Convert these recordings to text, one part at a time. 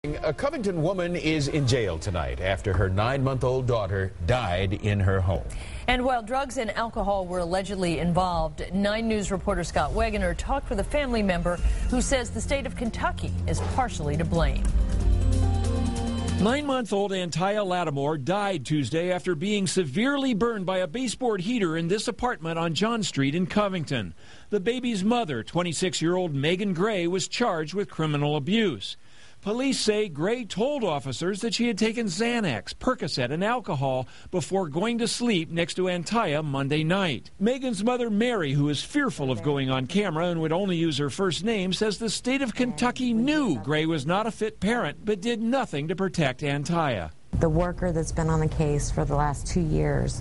A Covington woman is in jail tonight after her 9-month-old daughter died in her home. And while drugs and alcohol were allegedly involved, 9 News reporter Scott Wegener talked with a family member who says the state of Kentucky is partially to blame. 9-month-old Anthia Lattimore died Tuesday after being severely burned by a baseboard heater in this apartment on John Street in Covington. The baby's mother, 26-year-old Megan Gray, was charged with criminal abuse. Police say Gray told officers that she had taken Xanax, Percocet, and alcohol before going to sleep next to Anthia Monday night. Megan's mother, Mary, who is fearful of going on camera and would only use her first name, says the state of Kentucky knew Gray was not a fit parent but did nothing to protect Anthia. The worker that's been on the case for the last 2 years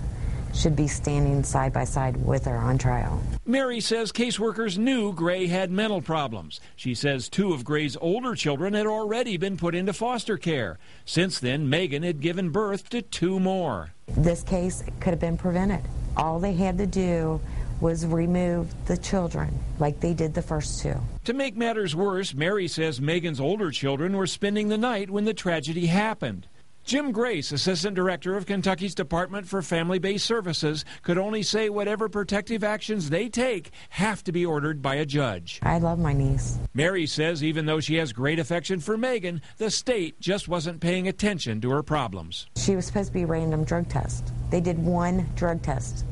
should be standing side by side with her on trial. Mary says caseworkers knew Gray had mental problems. She says 2 of Gray's older children had already been put into foster care. Since then, Megan had given birth to 2 more. This case could have been prevented. All they had to do was remove the children like they did the first 2. To make matters worse, Mary says Megan's older children were spending the night when the tragedy happened. Jim Grace, Assistant Director of Kentucky's Department for Family-Based Services, could only say whatever protective actions they take have to be ordered by a judge. I love my niece. Mary says even though she has great affection for Megan, the state just wasn't paying attention to her problems. She was supposed to be a random drug test. They did 1 drug test,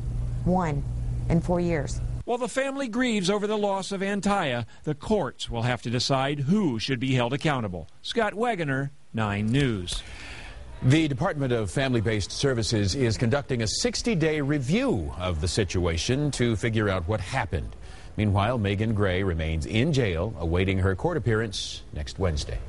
1 in 4 years. While the family grieves over the loss of Anthia, the courts will have to decide who should be held accountable. Scott Wegener, 9 News. The Department of Family-Based Services is conducting a 60-day review of the situation to figure out what happened. Meanwhile, Megan Gray remains in jail awaiting her court appearance next Wednesday.